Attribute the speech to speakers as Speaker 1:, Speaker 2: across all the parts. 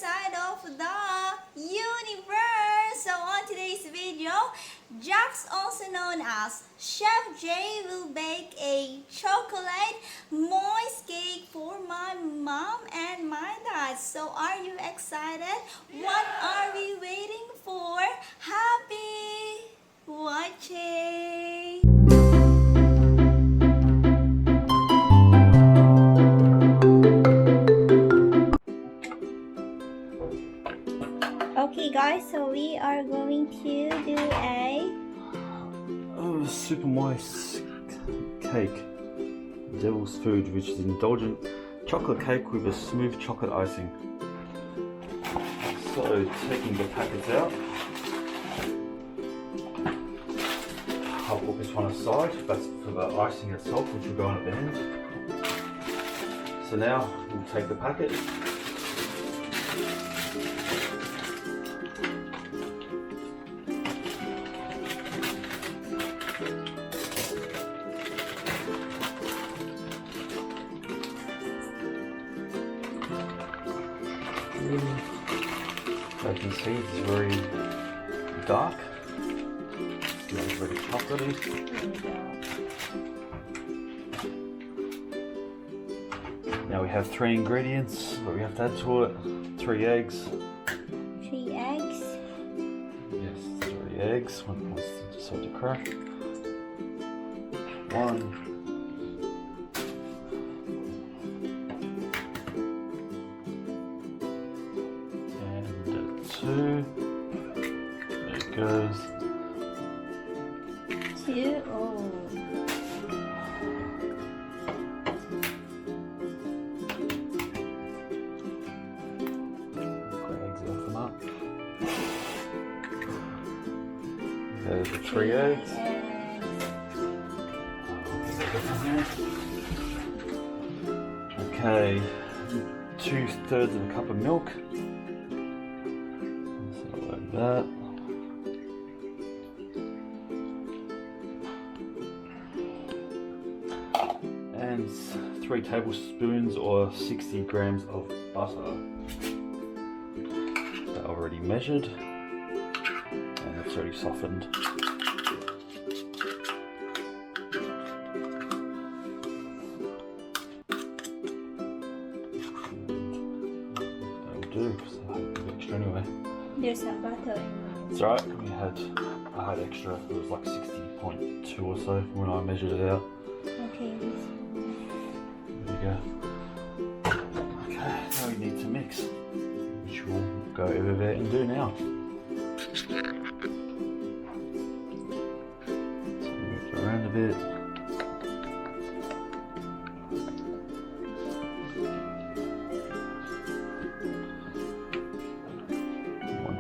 Speaker 1: side of the universe. So on today's video, Jax, also known as Chef J, will bake a chocolate moist cake for my mom and my dad. So are you excited? What are we waiting for? Happy watching! Okay guys, so we are going to do a
Speaker 2: super moist cake, devil's food, which is indulgent chocolate cake with a smooth chocolate icing. So taking the packets out, I'll put this one aside. That's for the icing itself, which will go on at the end. So now we'll take the packet. As you can see, it's very dark. It's not very chocolatey. Now we have 3 ingredients that we have to add to it. 3 eggs.
Speaker 1: 3 eggs.
Speaker 2: Yes, 3 eggs. One wants to decide to crack. 1. There it goes.
Speaker 1: 2. Oh.
Speaker 2: Eggs off them up. There's the 3 eggs. Okay, 2/3 of a cup of milk. That. And 3 tablespoons or 60 grams of butter. That already measured, and it's already softened. That'll do, because I had extra anyway.
Speaker 1: There's some butter in it.
Speaker 2: That's right. I had extra. It was like 60.2 or so when I measured it out.
Speaker 1: Okay.
Speaker 2: There you go. Okay, now we need to mix, which we'll go over there and do now. So move it around a bit.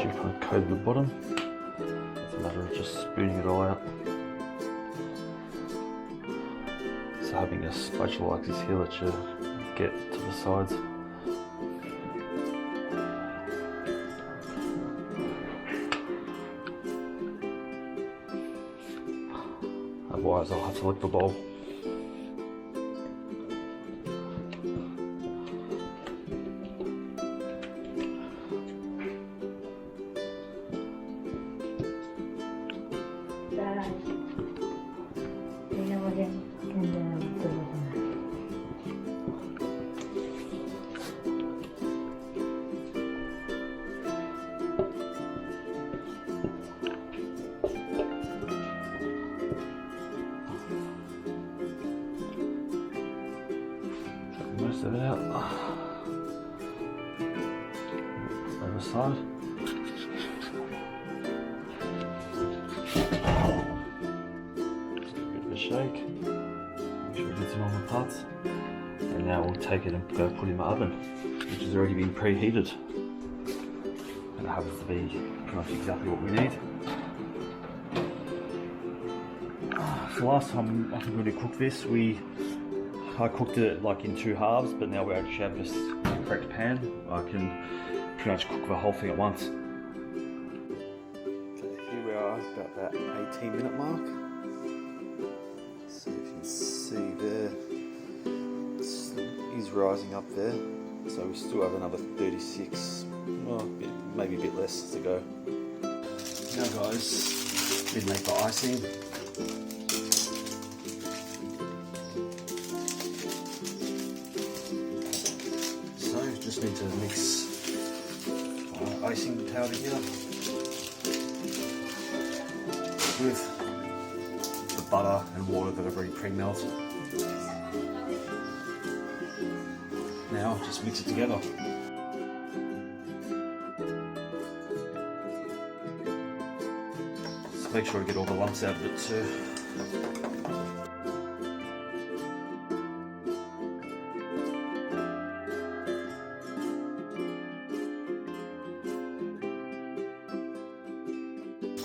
Speaker 2: You kind of coat the bottom. It's a matter of just spooning it all out. So having a spatula like this here that you get to the sides. Otherwise I'll have to lick the bowl. Most of it out. Other side. Just a bit of a shake. Make sure it gets in all the parts. And now we'll take it and go put it in the oven, which has already been preheated. And it happens to be pretty much exactly what we need. So last time I think when we cooked this, I cooked it like in 2 halves, but now we actually have this correct pan. I can pretty much cook the whole thing at once. Okay, here we are, about that 18-minute mark. So if you can see there, it is rising up there. So we still have another 36 maybe a bit less to go. Now guys, we make the icing. So just need to mix icing powder here with the butter and water that I've already pre-melted. Now just mix it together. So make sure to get all the lumps out of it too.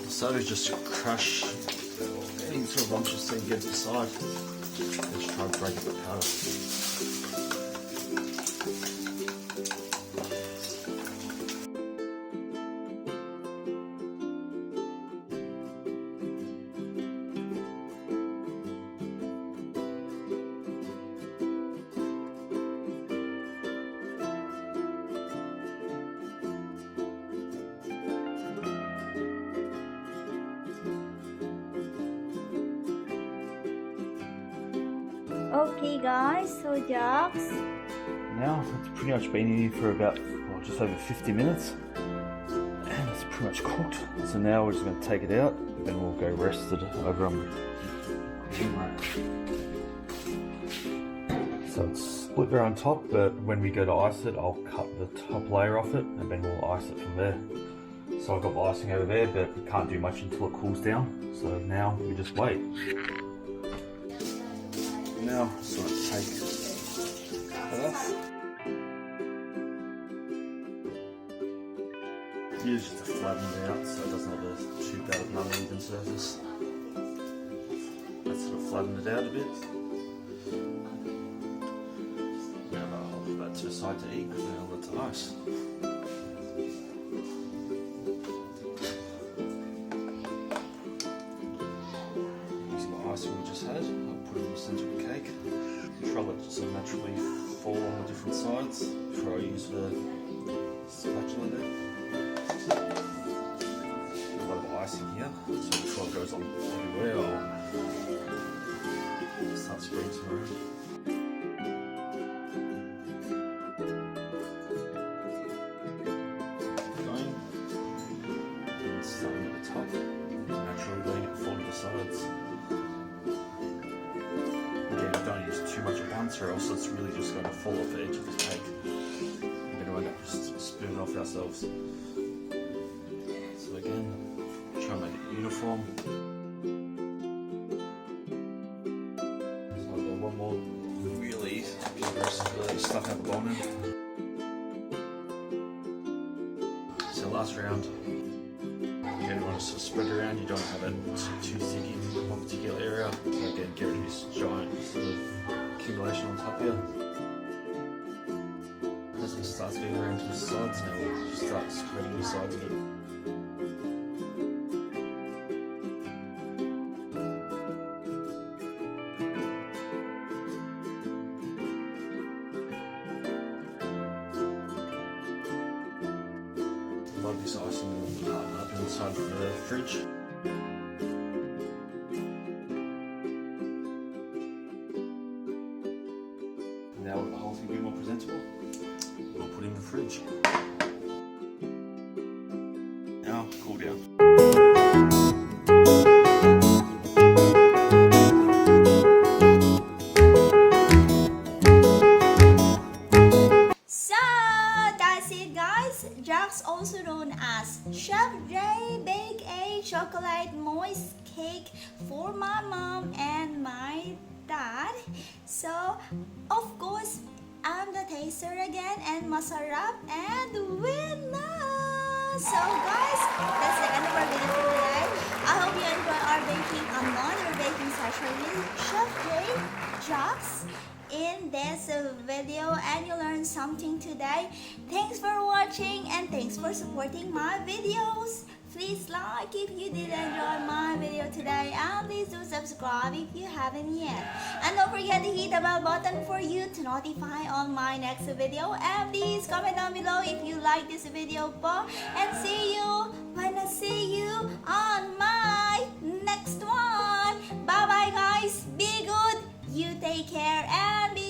Speaker 2: So just crush any sort of lumps you see against the side. Just try to break up the powder.
Speaker 1: Okay guys, so Jax,
Speaker 2: Now it's pretty much been in here for about just over 50 minutes and it's pretty much cooked. So now we're just going to take it out and then we'll go rest it over on the cooking rack. So it's split there on top, but when we go to ice it, I'll cut the top layer off it and then we'll ice it from there. So I've got the icing over there, but we can't do much until it cools down. So now we just wait. Now, just want to take that off. Use just to flatten it out so it doesn't have a too bad of an uneven surface. Let's sort of flatten it out a bit. Now I'll put that to the side to eat and then I'll let it to ice. Using the icing we just had, I'll put it in the centre of the cake. Try to let it naturally fall on the different sides before I use the spatula there. A lot of icing here, so before it goes on everywhere, I'll start spreading some around. Going and starting at the top, naturally letting it fall to the sides. Again, don't use too much at once or else it's really just going to fall off the edge of the cake. We're going to end up just spooning off ourselves. So again, try and make it uniform. So I've got one more really aggressive stuff out the bottom end. So last round, again, you want to sort of spread it around, you don't have it too thick in one particular area. So again, get rid of this giant sort of accumulation on top here. As it starts getting around to the sides now, we'll just start spreading the sides of it. A lot of this icing will harden up inside the fridge. Now with the whole thing being more presentable, we'll put it in the fridge. Now, cool down.
Speaker 1: so that's it guys. Jax, also known as Chef J, bake a chocolate moist cake for my mom and my dad. So of course I'm the taster again and masarap and winner. So guys, that's the end of our video for today. I hope you enjoy our baking, another baking session with Chef J, Jax in this video, and you learned something today. Thanks for watching and thanks for supporting my videos. Please like if you did enjoy my video today, and please do subscribe if you haven't yet. And don't forget to hit the bell button for you to notify on my next video. And please comment down below if you like this video po. And see you when I see you on my next one. Bye bye guys. Be good. You take care and be